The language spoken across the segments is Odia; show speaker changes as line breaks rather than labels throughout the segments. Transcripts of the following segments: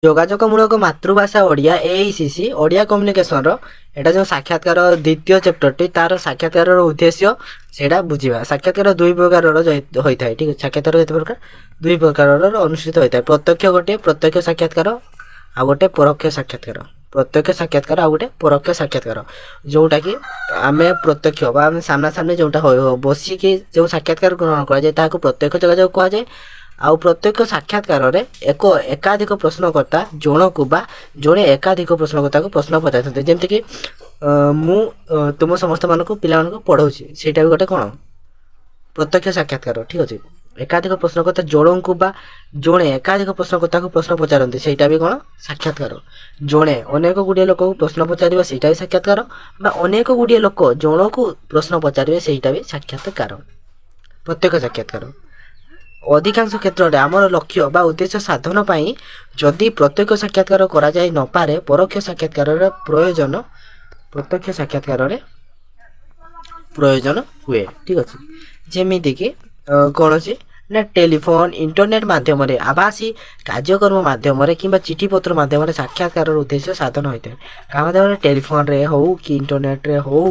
ଯୋଗାଯୋଗମୂଳକ ମାତୃଭାଷା ଓଡ଼ିଆ AICC ଓଡ଼ିଆ କମ୍ୟୁନିକେସନର ଏଟା ଯେଉଁ ସାକ୍ଷାତକାର ଦ୍ୱିତୀୟ ଚାପ୍ଟରଟି ତାର ସାକ୍ଷାତକାରର ଉଦ୍ଦେଶ୍ୟ ସେଇଟା ବୁଝିବା। ସାକ୍ଷାତକାର ଦୁଇ ପ୍ରକାରର ହୋଇଥାଏ। ଠିକ୍ ଅଛି, ସାକ୍ଷାତକାର କେତେ ପ୍ରକାର? ଦୁଇ ପ୍ରକାରର ଅନୁଷ୍ଠିତ ହୋଇଥାଏ। ପ୍ରତ୍ୟକ୍ଷ ଗୋଟିଏ ପ୍ରତ୍ୟକ୍ଷ ସାକ୍ଷାତକାର, ଆଉ ଗୋଟେ ପରୋକ୍ଷ ସାକ୍ଷାତକାର। ପ୍ରତ୍ୟକ୍ଷ ସାକ୍ଷାତକାର ଆଉ ଗୋଟେ ପରୋକ୍ଷ ସାକ୍ଷାତକାର, ଯେଉଁଟାକି ଆମେ ପ୍ରତ୍ୟକ୍ଷ ବା ଆମେ ସାମ୍ନାସାମ୍ନି ଯେଉଁଟା ବସିକି ଯେଉଁ ସାକ୍ଷାତକାର ଗ୍ରହଣ କରାଯାଏ ତାହାକୁ ପ୍ରତ୍ୟକ୍ଷ ଯୋଗାଯୋଗ କୁହାଯାଏ। ଆଉ ପ୍ରତ୍ୟକ୍ଷ ସାକ୍ଷାତକାରରେ ଏକାଧିକ ପ୍ରଶ୍ନକର୍ତ୍ତା ଜଣକୁ ବା ଜଣେ ଏକାଧିକ ପ୍ରଶ୍ନକର୍ତ୍ତାକୁ ପ୍ରଶ୍ନ ପଚାରିଥାନ୍ତି। ଯେମିତିକି ମୁଁ ତୁମ ସମସ୍ତମାନଙ୍କୁ ପିଲାମାନଙ୍କୁ ପଢ଼ଉଛି, ସେଇଟା ବି ଗୋଟେ କ'ଣ ପ୍ରତ୍ୟକ୍ଷ ସାକ୍ଷାତକାର। ଠିକ୍ ଅଛି, ଏକାଧିକ ପ୍ରଶ୍ନକର୍ତ୍ତା ଜଣଙ୍କୁ ବା ଜଣେ ଏକାଧିକ ପ୍ରଶ୍ନକର୍ତ୍ତାକୁ ପ୍ରଶ୍ନ ପଚାରନ୍ତି, ସେଇଟା ବି କ'ଣ ସାକ୍ଷାତକାର। ଜଣେ ଅନେକ ଗୁଡ଼ିଏ ଲୋକକୁ ପ୍ରଶ୍ନ ପଚାରିବ, ସେଇଟା ବି ସାକ୍ଷାତକାର। ବା ଅନେକ ଗୁଡ଼ିଏ ଲୋକ ଜଣକୁ ପ୍ରଶ୍ନ ପଚାରିବେ, ସେଇଟା ବି ସାକ୍ଷାତକାର, ପ୍ରତ୍ୟକ୍ଷ ସାକ୍ଷାତକାର। ଅଧିକାଂଶ କ୍ଷେତ୍ରରେ ଆମର ଲକ୍ଷ୍ୟ ବା ଉଦ୍ଦେଶ୍ୟ ସାଧନ ପାଇଁ ଯଦି ପ୍ରତ୍ୟକ୍ଷ ସାକ୍ଷାତକାର କରାଯାଇ ନପାରେ ପରୋକ୍ଷ ସାକ୍ଷାତକାରର ପ୍ରତ୍ୟକ୍ଷ ସାକ୍ଷାତକାରରେ ପ୍ରୟୋଜନ ହୁଏ। ଠିକ୍ ଅଛି, ଯେମିତିକି କୌଣସି ନା ଟେଲିଫୋନ ଇଣ୍ଟରନେଟ୍ ମାଧ୍ୟମରେ, ଆଭାସୀ କାର୍ଯ୍ୟକ୍ରମ ମାଧ୍ୟମରେ କିମ୍ବା ଚିଠିପତ୍ର ମାଧ୍ୟମରେ ସାକ୍ଷାତକାରର ଉଦ୍ଦେଶ୍ୟ ସାଧନ ହୋଇଥାଏ। କାହା ମାଧ୍ୟମରେ? ଟେଲିଫୋନରେ ହେଉ କି ଇଣ୍ଟରନେଟ୍ରେ ହେଉ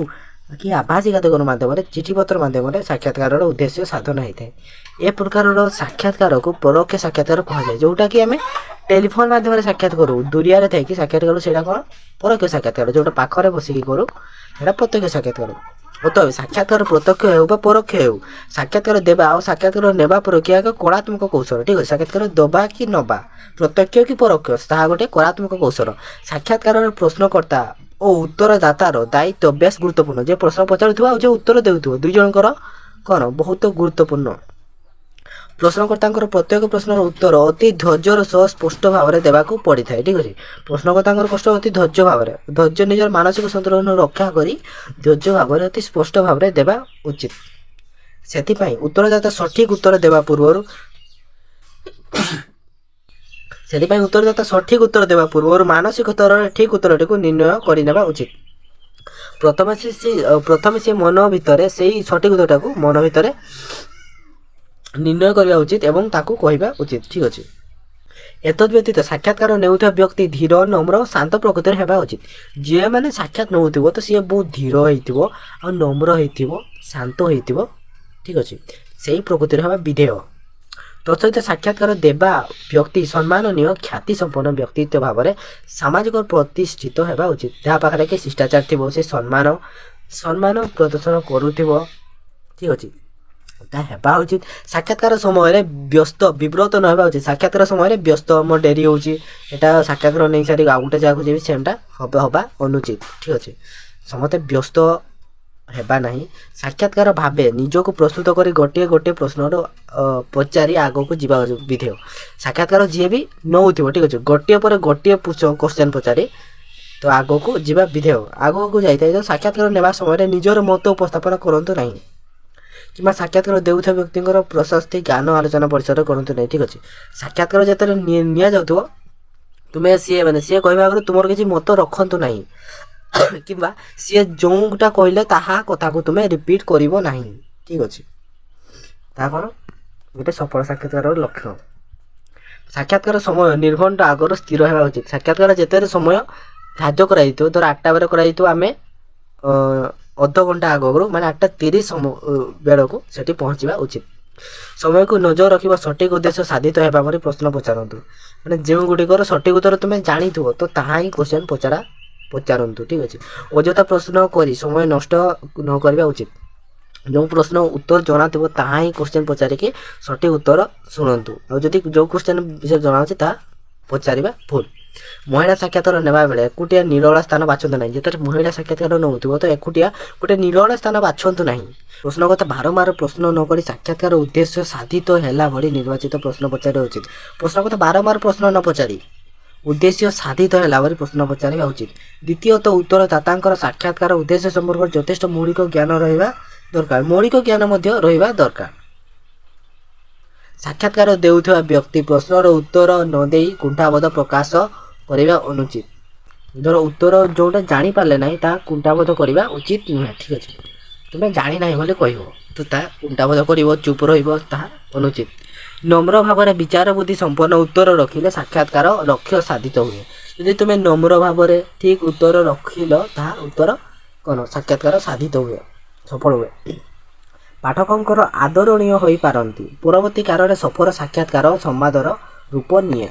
କି ଆଭାସୀ କାର୍ଯ୍ୟକ୍ରମ ମାଧ୍ୟମରେ, ଚିଠିପତ୍ର ମାଧ୍ୟମରେ ସାକ୍ଷାତକାରର ଉଦ୍ଦେଶ୍ୟ ସାଧନ ହୋଇଥାଏ। ଏ ପ୍ରକାରର ସାକ୍ଷାତକାରକୁ ପରୋକ୍ଷ ସାକ୍ଷାତକାର କୁହାଯାଏ। ଯେଉଁଟାକି ଆମେ ଟେଲିଫୋନ ମାଧ୍ୟମରେ ସାକ୍ଷାତ କରୁ, ଦୁରିଆରେ ଥାଇକି ସାକ୍ଷାତ କରୁ, ସେଇଟା କ'ଣ ପରୋକ୍ଷ ସାକ୍ଷାତକାର। ଯେଉଁଟା ପାଖରେ ବସିକି କରୁ ସେଇଟା ପ୍ରତ୍ୟକ୍ଷ ସାକ୍ଷାତକାର। ତବେ ସାକ୍ଷାତକାର ପ୍ରତ୍ୟକ୍ଷ ହେଉ ବା ପରୋକ୍ଷ ହେଉ, ସାକ୍ଷାତକାର ଦେବା ଆଉ ସାକ୍ଷାତକାର ନେବା ପରୋକ୍ଷ ଏକ କଳାତ୍ମକ କୌଶଳ। ଠିକ୍ ଅଛି, ସାକ୍ଷାତକାର ଦେବା କି ନେବା, ପ୍ରତ୍ୟକ୍ଷ କି ପରୋକ୍ଷ, ତାହା ଗୋଟେ କଳାତ୍ମକ କୌଶଳ। ସାକ୍ଷାତକାରର ପ୍ରଶ୍ନକର୍ତ୍ତା ଓ ଉତ୍ତରଦାତାର ଦାୟିତ୍ୱ ବେଶ ଗୁରୁତ୍ୱପୂର୍ଣ୍ଣ। ଯେ ପ୍ରଶ୍ନ ପଚାରୁଥିବ ଆଉ ଯେ ଉତ୍ତର ଦେଉଥିବ, ଦୁଇ ଜଣଙ୍କର କ'ଣ ବହୁତ ଗୁରୁତ୍ୱପୂର୍ଣ୍ଣ। ପ୍ରଶ୍ନକର୍ତ୍ତାଙ୍କର ପ୍ରତ୍ୟେକ ପ୍ରଶ୍ନର ଉତ୍ତର ଅତି ଧୈର୍ଯ୍ୟର ସହ ସ୍ପଷ୍ଟ ଭାବରେ ଦେବାକୁ ପଡ଼ିଥାଏ। ଠିକ୍ ଅଛି, ପ୍ରଶ୍ନକର୍ତ୍ତାଙ୍କର ପ୍ରଶ୍ନ ଅତି ଧୈର୍ଯ୍ୟ ନିଜର ମାନସିକ ସନ୍ତୁଳନ ରକ୍ଷା କରି ଧୈର୍ଯ୍ୟ ଭାବରେ ଅତି ସ୍ପଷ୍ଟ ଭାବରେ ଦେବା ଉଚିତ। ସେଥିପାଇଁ ଉତ୍ତରଦାତା ସଠିକ୍ ଉତ୍ତର ଦେବା ପୂର୍ବରୁ ମାନସିକ ସ୍ତରରେ ଠିକ୍ ଉତ୍ତରଟିକୁ ନିର୍ଣ୍ଣୟ କରିନେବା ଉଚିତ। ପ୍ରଥମେ ସେ ମନ ଭିତରେ ସେଇ ସଠିକ୍ ଉତ୍ତରଟାକୁ ମନ ଭିତରେ ନିର୍ଣ୍ଣୟ କରିବା ଉଚିତ ଏବଂ ତାକୁ କହିବା ଉଚିତ। ଠିକ୍ ଅଛି, ଏତଦ୍ ବ୍ୟତୀତ ସାକ୍ଷାତକାର ନେଉଥିବା ବ୍ୟକ୍ତି ଧୀର, ନମ୍ର, ଶାନ୍ତ ପ୍ରକୃତିର ହେବା ଉଚିତ। ଯିଏ ମାନେ ସାକ୍ଷାତ ନେଉଥିବ ତ ସିଏ ବହୁତ ଧୀର ହେଇଥିବ, ଆଉ ନମ୍ର ହେଇଥିବ, ଶାନ୍ତ ହେଇଥିବ। ଠିକ୍ ଅଛି, ସେଇ ପ୍ରକୃତିର ହେବା ବିଧେୟ। ତତ୍ସହିତ ସାକ୍ଷାତକାର ଦେବା ବ୍ୟକ୍ତି ସମ୍ମାନନୀୟ, ଖ୍ୟାତି ସମ୍ପନ୍ନ ବ୍ୟକ୍ତିତ୍ୱ ଭାବରେ ସାମାଜିକ ପ୍ରତିଷ୍ଠିତ ହେବା ଉଚିତ। ଯାହା ପାଖରେ କି ଶିଷ୍ଟାଚାର ଥିବ, ସେ ସମ୍ମାନ ପ୍ରଦର୍ଶନ କରୁଥିବ। ଠିକ୍ ଅଛି, ତାହା ହେବା ଉଚିତ। ସାକ୍ଷାତକାର ସମୟରେ ବିବ୍ରତ ନ ହେବା ଉଚିତ। ସାକ୍ଷାତକାର ସମୟରେ ବ୍ୟସ୍ତ, ମୋ ଡେରି ହେଉଛି, ଏଇଟା ସାକ୍ଷାତକାର ନେଇ ସାରି ଆଉ ଗୋଟେ ଜାଗାକୁ ଯିବି, ସେଟା ହେବା ଅନୁଚିତ। ଠିକ୍ ଅଛି, ସମସ୍ତେ ବ୍ୟସ୍ତ ହେବା ନାହିଁ। ସାକ୍ଷାତକାର ଭାବେ ନିଜକୁ ପ୍ରସ୍ତୁତ କରି ଗୋଟିଏ ପ୍ରଶ୍ନର ପଚାରି ଆଗକୁ ଯିବା ବିଧେୟ। ସାକ୍ଷାତକାର ଯିଏ ବି ନେଉଥିବ, ଠିକ୍ ଅଛି, ଗୋଟିଏ ପରେ ଗୋଟିଏ କ୍ୱେଶ୍ଚନ୍ ପଚାରି ତ ଆଗକୁ ଯିବା ବିଧେୟ। ଆଗକୁ ଯାଇଥାଏ ତ ସାକ୍ଷାତକାର ନେବା ସମୟରେ ନିଜର ମତ ଉପସ୍ଥାପନ କରନ୍ତୁ ନାହିଁ, କିମ୍ବା ସାକ୍ଷାତକାର ଦେଉଥିବା ବ୍ୟକ୍ତିଙ୍କର ପ୍ରଶସ୍ତି ଜ୍ଞାନ ଆଲୋଚନା ପରିସର କରନ୍ତୁ ନାହିଁ। ଠିକ୍ ଅଛି, ସାକ୍ଷାତକାର ଯେତେବେଳେ ନିଆଯାଉଥିବ ତୁମେ ସିଏ କହିବା ଆଗରୁ ତୁମର କିଛି ମତ ରଖନ୍ତୁ ନାହିଁ, କିମ୍ବା ସିଏ ଯେଉଁଟା କହିଲେ ତାହା କଥାକୁ ତୁମେ ରିପିଟ୍ କରିବ ନାହିଁ। ଠିକ୍ ଅଛି, ତାହା କ'ଣ ଗୋଟେ ସଫଳ ସାକ୍ଷାତକାରର ଲକ୍ଷଣ। ସାକ୍ଷାତକାର ସମୟ ନିର୍ଘଣ୍ଟ ଆଗରୁ ସ୍ଥିର ହେବା ଉଚିତ। ସାକ୍ଷାତକାର ଯେତେବେଳେ ସମୟ ଧାର୍ଯ୍ୟ କରାଯାଇଥିବ, ଧର 8ଟା ବେଳେ କରାଯାଇଥିବ, ଆମେ ଅଧଘଣ୍ଟା ଆଗରୁ ମାନେ 8:30 ବେଳକୁ ସେଠି ପହଞ୍ଚିବା ଉଚିତ। ସମୟକୁ ନଜର ରଖିବା, ସଠିକ୍ ଉଦ୍ଦେଶ୍ୟ ସାଧିତ ହେବା ପରେ ପ୍ରଶ୍ନ ପଚାରନ୍ତୁ। ମାନେ ଯେଉଁ ଗୁଡ଼ିକର ସଠିକ୍ ଉତ୍ତର ତୁମେ ଜାଣିଥିବ ତ ତାହା ହିଁ କ୍ୱେଶ୍ଚନ୍ ପଚାରନ୍ତୁ। ଠିକ୍ ଅଛି, ଅଯଥା ପ୍ରଶ୍ନ କରି ସମୟ ନଷ୍ଟ ନ କରିବା ଉଚିତ। ଯେଉଁ ପ୍ରଶ୍ନ ଉତ୍ତର ଜଣାଥିବ ତାହା ହିଁ କ୍ୱେଶ୍ଚନ୍ ପଚାରିକି ସଠିକ୍ ଉତ୍ତର ଶୁଣନ୍ତୁ। ଆଉ ଯଦି ଯେଉଁ କ୍ୱେଶ୍ଚନ୍ ବିଷୟରେ ଜଣାଅଛି ତାହା ପଚାରିବା ଭୁଲ। ମହିଳା ସାକ୍ଷାତକାର ନେବା ବେଳେ ଏକୁଟିଆ ନିରୋଳା ସ୍ଥାନ ବାଛନ୍ତୁ ନାହିଁ। ଯେତେବେଳେ ମହିଳା ସାକ୍ଷାତକାର ନେଉଥିବ ତ ଏକୁଟିଆ ଗୋଟେ ନିରୋଳା ସ୍ଥାନ ବାଛନ୍ତୁ ନାହିଁ। ପ୍ରଶ୍ନକର୍ତ୍ତା ବାରମ୍ବାର ପ୍ରଶ୍ନ ନ କରି ସାକ୍ଷାତକାର ଉଦ୍ଦେଶ୍ୟ ସାଧିତ ହେଲା ଭଳି ନିର୍ବାଚିତ ପ୍ରଶ୍ନ ପଚାରିବା ଉଚିତ। ପ୍ରଶ୍ନକର୍ତ୍ତା ବାରମ୍ବାର ପ୍ରଶ୍ନ ନ ପଚାରି ଉଦ୍ଦେଶ୍ୟ ସାଧିତ ହେଲା ଭଳି ପ୍ରଶ୍ନ ପଚାରିବା ଉଚିତ। ଦ୍ୱିତୀୟତଃ ଉତ୍ତରଦାତାଙ୍କର ସାକ୍ଷାତକାର ଉଦ୍ଦେଶ୍ୟ ସମ୍ପର୍କରେ ଯଥେଷ୍ଟ ମୌଳିକ ଜ୍ଞାନ ରହିବା ଦରକାର। ମୌଳିକ ଜ୍ଞାନ ମଧ୍ୟ ରହିବା ଦରକାର। ସାକ୍ଷାତକାର ଦେଉଥିବା ବ୍ୟକ୍ତି ପ୍ରଶ୍ନର ଉତ୍ତର ନ ଦେଇ କୁଣ୍ଠାବୋଧ ପ୍ରକାଶ କରିବା ଅନୁଚିତ। ଧର ଉତ୍ତର ଯେଉଁଟା ଜାଣିପାରିଲେ ନାହିଁ ତାହା କୁଣ୍ଠାବୋଧ କରିବା ଉଚିତ ନୁହେଁ। ଠିକ୍ ଅଛି, ତୁମେ ଜାଣିନାହିଁ ବୋଲି କହିବ ତ ତାହା କୁଣ୍ଠାବୋଧ କରିବ, ଚୁପ୍ ରହିବ, ତାହା ଅନୁଚିତ। ନମ୍ର ଭାବରେ ବିଚାର ବୁଦ୍ଧି ସମ୍ପନ୍ନ ଉତ୍ତର ରଖିଲେ ସାକ୍ଷାତକାର ଲକ୍ଷ୍ୟ ସାଧିତ ହୁଏ। ଯଦି ତୁମେ ନମ୍ର ଭାବରେ ଠିକ୍ ଉତ୍ତର ରଖିଲ ତାହା ଉତ୍ତର କ'ଣ ସାକ୍ଷାତକାର ସାଧିତ ହୁଏ, ସଫଳ ହୁଏ। ପାଠକଙ୍କର ଆଦରଣୀୟ ହୋଇପାରନ୍ତି। ପରବର୍ତ୍ତୀ କାଳରେ ସଫଳ ସାକ୍ଷାତକାର ସମ୍ବାଦର ରୂପ ନିଏ।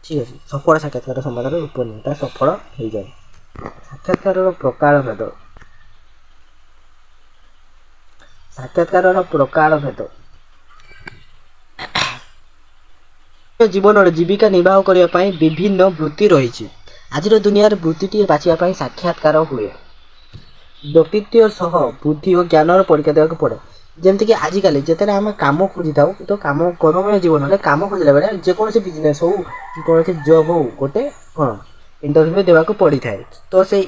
ଠିକ୍ ଅଛି, ସଫଳ ସାକ୍ଷାତକାର ସମ୍ବାଦର ରୂପ ନିଏ, ତାହା ସଫଳ ହୋଇଯାଏ। ସାକ୍ଷାତକାରର ପ୍ରକାରଭେଦ। ସାକ୍ଷାତକାରର ପ୍ରକାରଭେଦ। ଜୀବନରେ ଜୀବିକା ନିର୍ବାହ କରିବା ପାଇଁ ବିଭିନ୍ନ ବୃତ୍ତି ରହିଛି। ଆଜିର ଦୁନିଆରେ ବୃତ୍ତିଟିଏ ବାଛିବା ପାଇଁ ସାକ୍ଷାତକାର ହୁଏ। ବ୍ୟକ୍ତିତ୍ୱ ସହ ବୁଦ୍ଧି ଓ ଜ୍ଞାନର ପରୀକ୍ଷା ଦେବାକୁ ପଡ଼େ। ଯେମିତିକି ଆଜିକାଲି ଯେତେବେଳେ ଆମେ କାମ ଖୋଜିଥାଉ ତ କାମ କର୍ମମୟ ଜୀବନରେ କାମ ଖୋଜିଲା ବେଳେ ଯେକୌଣସି ବିଜନେସ୍ ହେଉ କି କୌଣସି ଜବ୍ ହେଉ ଗୋଟେ କ'ଣ ଇଣ୍ଟରଭ୍ୟୁ ଦେବାକୁ ପଡ଼ିଥାଏ। ତ ସେଇ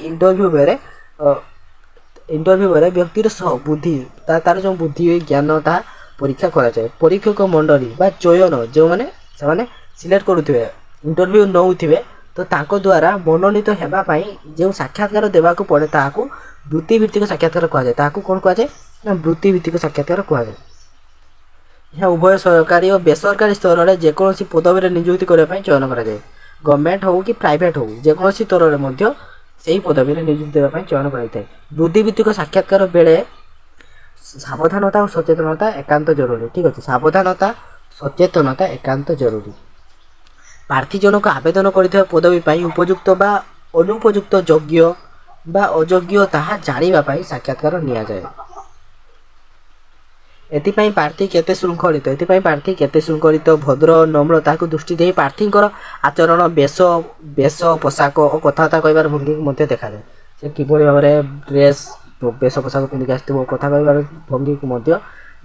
ଇଣ୍ଟରଭ୍ୟୁରେ ବ୍ୟକ୍ତିର ସହ ବୁଦ୍ଧି ତାର ଯେଉଁ ବୁଦ୍ଧି ଜ୍ଞାନ ତାହା ପରୀକ୍ଷା କରାଯାଏ। ପରୀକ୍ଷକ ମଣ୍ଡଳୀ ବା ଚୟନ ଯେଉଁମାନେ ସେମାନେ ସିଲେକ୍ଟ କରୁଥିବେ, ଇଣ୍ଟରଭ୍ୟୁ ନେଉଥିବେ, ତ ତାଙ୍କ ଦ୍ୱାରା ମନୋନୀତ ହେବା ପାଇଁ ଯେଉଁ ସାକ୍ଷାତକାର ଦେବାକୁ ପଡ଼େ ତାହାକୁ ବୃତ୍ତିଭିତ୍ତିକ ସାକ୍ଷାତକାର କୁହାଯାଏ। ତାହାକୁ କ'ଣ କୁହାଯାଏ ନା ବୃତ୍ତିଭିତ୍ତିକ ସାକ୍ଷାତକାର କୁହାଯାଏ। ଏହା ଉଭୟ ସରକାରୀ ଓ ବେସରକାରୀ ସ୍ତରରେ ଯେକୌଣସି ପଦବୀରେ ନିଯୁକ୍ତି କରିବା ପାଇଁ ଚୟନ କରାଯାଏ। ଗଭର୍ଣ୍ଣମେଣ୍ଟ ହେଉ କି ପ୍ରାଇଭେଟ୍ ହେଉ ଯେକୌଣସି ସ୍ତରରେ ମଧ୍ୟ ସେହି ପଦବୀରେ ନିଯୁକ୍ତି ଦେବା ପାଇଁ ଚୟନ କରାଯାଇଥାଏ। ବୃତ୍ତିଭିତ୍ତିକ ସାକ୍ଷାତକାର ବେଳେ ସାବଧାନତା ଓ ସଚେତନତା ଏକାନ୍ତ ଜରୁରୀ। ଠିକ୍ ଅଛି, ସାବଧାନତା ସଚେତନତା ଏକାନ୍ତ ଜରୁରୀ। ପ୍ରାର୍ଥୀ ଜଣକ ଆବେଦନ କରିଥିବା ପଦବୀ ପାଇଁ ଉପଯୁକ୍ତ ବା ଅନୁପଯୁକ୍ତ, ଯୋଗ୍ୟ ବା ଅଯୋଗ୍ୟ ତାହା ଜାଣିବା ପାଇଁ ସାକ୍ଷାତକାର ନିଆଯାଏ। ଏଥିପାଇଁ ପ୍ରାର୍ଥୀ କେତେ ଶୃଙ୍ଖଳିତ, ଭଦ୍ର, ନମ୍ର ତାହାକୁ ଦୃଷ୍ଟି ଦେଇ ପ୍ରାର୍ଥୀଙ୍କର ଆଚରଣ, ବେଶ ପୋଷାକ ଓ କଥାବାର୍ତ୍ତା କହିବାର ଭଙ୍ଗୀକୁ ମଧ୍ୟ ଦେଖାଯାଏ। ସେ କିଭଳି ଭାବରେ ଡ୍ରେସ୍ ବେଶ ପୋଷାକ ପିନ୍ଧିକି ଆସିଥିବ, କଥା କହିବାର ଭଙ୍ଗୀକୁ ମଧ୍ୟ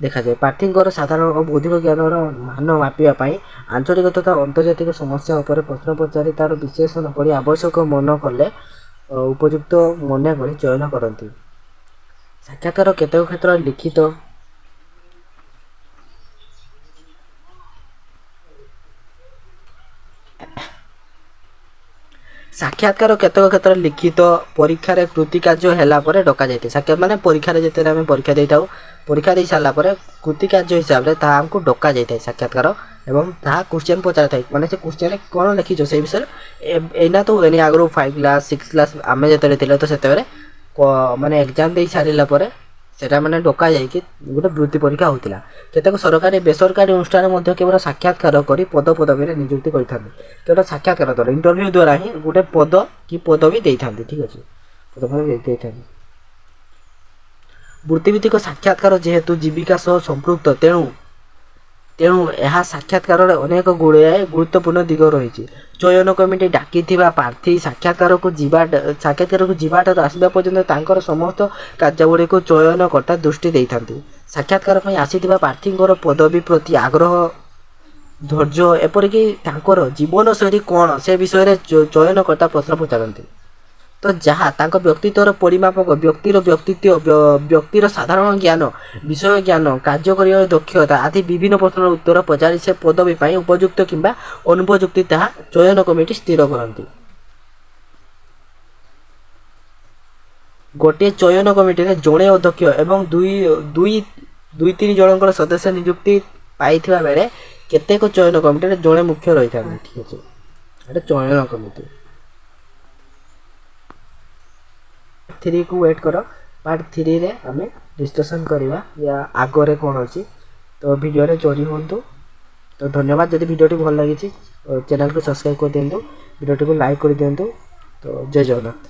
ଦେଖାଯାଏ। ପ୍ରାର୍ଥୀଙ୍କର ସାଧାରଣ ଓ ବୌଦ୍ଧିକ ଜ୍ଞାନର ମାନ ମାପିବା ପାଇଁ ଆଞ୍ଚଳିକ ତଥା ଆନ୍ତର୍ଜାତିକ ସମସ୍ୟା ଉପରେ ପ୍ରଶ୍ନ ପଚାରି ତାର ବିଶ୍ଳେଷଣ କରି ଆବଶ୍ୟକ ମନ କଲେ ଉପଯୁକ୍ତ ମନେ କରି ଚୟନ କରନ୍ତି। ସାକ୍ଷାତକାର କେତେକ କ୍ଷେତ୍ରରେ ଲିଖିତ ପରୀକ୍ଷାରେ କୃତି କାର୍ଯ୍ୟ ହେଲା ପରେ ଡକାଯାଇଥାଏ। ସାକ୍ଷାତ ମାନେ ପରୀକ୍ଷାରେ ଯେତେବେଳେ ଆମେ ପରୀକ୍ଷା ଦେଇଥାଉ, ପରୀକ୍ଷା ଦେଇ ସାରିଲା ପରେ କୃତି କାର୍ଯ୍ୟ ହିସାବରେ ତାହା ଆମକୁ ଡକାଯାଇଥାଏ ସାକ୍ଷାତକାର, ଏବଂ ତାହା କ୍ୱେଶ୍ଚନ୍ ପଚାରିଥାଏ। ମାନେ ସେ କ୍ୱେଶ୍ଚନ୍ରେ କ'ଣ ଲେଖିଛ ସେଇ ବିଷୟରେ ଏଇନା ତ ହୁଏନି, ଆଗରୁ 5 କ୍ଲାସ୍ 6 କ୍ଲାସ୍ ଆମେ ଯେତେବେଳେ ଥିଲେ ତ ସେତେବେଳେ ମାନେ ଏକ୍ଜାମ୍ ଦେଇ ସାରିଲା ପରେ ସେଟା ମାନେ ଡକାଯାଇକି ଗୋଟେ ବୃତ୍ତି ପରୀକ୍ଷା ହେଉଥିଲା। କେତେକ ସରକାରୀ ବେସରକାରୀ ଅନୁଷ୍ଠାନ ମଧ୍ୟ କେବଳ ସାକ୍ଷାତକାର କରି ପଦବୀରେ ନିଯୁକ୍ତି କରିଥାନ୍ତି। କେବଳ ସାକ୍ଷାତକାର ଦ୍ୱାରା, ଇଣ୍ଟରଭ୍ୟୁ ଦ୍ୱାରା ହିଁ ଗୋଟେ ପଦ କି ପଦବୀ ଦେଇଥାନ୍ତି। ଠିକ୍ ଅଛି, ପଦବୀ ଦେଇଥାନ୍ତି। ବୃତ୍ତିଭିତ୍ତିକ ସାକ୍ଷାତକାର ଯେହେତୁ ଜୀବିକା ସହ ସମ୍ପୃକ୍ତ, ତେଣୁ ଏହା ସାକ୍ଷାତକାରରେ ଅନେକ ଗୁରୁତ୍ୱପୂର୍ଣ୍ଣ ଦିଗ ରହିଛି। ଚୟନ କମିଟି ଡାକିଥିବା ପ୍ରାର୍ଥୀ ସାକ୍ଷାତକାରକୁ ଯିବାଠାରୁ ଆସିବା ପର୍ଯ୍ୟନ୍ତ ତାଙ୍କର ସମସ୍ତ କାର୍ଯ୍ୟାବଳୀକୁ ଚୟନକର୍ତ୍ତା ଦୃଷ୍ଟି ଦେଇଥାନ୍ତି। ସାକ୍ଷାତକାର ପାଇଁ ଆସିଥିବା ପ୍ରାର୍ଥୀଙ୍କର ପଦବୀ ପ୍ରତି ଆଗ୍ରହ, ଧୈର୍ଯ୍ୟ, ଏପରିକି ତାଙ୍କର ଜୀବନଶୈଳୀ କ'ଣ ସେ ବିଷୟରେ ଚୟନକର୍ତ୍ତା ପ୍ରଶ୍ନ ପଚାରନ୍ତି। ତ ଯାହା ତାଙ୍କ ବ୍ୟକ୍ତିତ୍ୱର ପରିମାପକ, ବ୍ୟକ୍ତିର ସାଧାରଣ ଜ୍ଞାନ, ବିଷୟ ଜ୍ଞାନ, କାର୍ଯ୍ୟ କରିବାର ଦକ୍ଷତା ଆଦି ବିଭିନ୍ନ ପ୍ରଶ୍ନର ଉତ୍ତର ପଚାରି ସେ ପଦବୀ ପାଇଁ ଉପଯୁକ୍ତ କିମ୍ବା ଅନୁପଯୁକ୍ତ ତାହା ଚୟନ କମିଟି ସ୍ଥିର କରନ୍ତି। ଗୋଟିଏ ଚୟନ କମିଟିରେ ଜଣେ ଅଧ୍ୟକ୍ଷ ଏବଂ 2-3 ଜଣଙ୍କର ସଦସ୍ୟ ନିଯୁକ୍ତି ପାଇଥିବା ବେଳେ କେତେକ ଚୟନ କମିଟିରେ ଜଣେ ମୁଖ୍ୟ ରହିଥାନ୍ତି। ଠିକ୍ ଅଛି, ଏଇଟା ଚୟନ କମିଟି। 3କୁ ୱେଟ୍ କର, ପାର୍ଟ 3ରେ ଆମେ ଡିସ୍କସନ୍ କରିବା ୟା ଆଗରେ କ'ଣ ଅଛି। ତ ଭିଡ଼ିଓରେ ଜଏନ୍ ହୁଅନ୍ତୁ। ତ ଧନ୍ୟବାଦ। ଯଦି ଭିଡ଼ିଓଟି ଭଲ ଲାଗିଛି ଚ୍ୟାନେଲକୁ ସବସ୍କ୍ରାଇବ୍ କରିଦିଅନ୍ତୁ, ଭିଡ଼ିଓଟିକୁ ଲାଇକ୍ କରିଦିଅନ୍ତୁ। ତ ଜୟ ଜଗନ୍ନାଥ।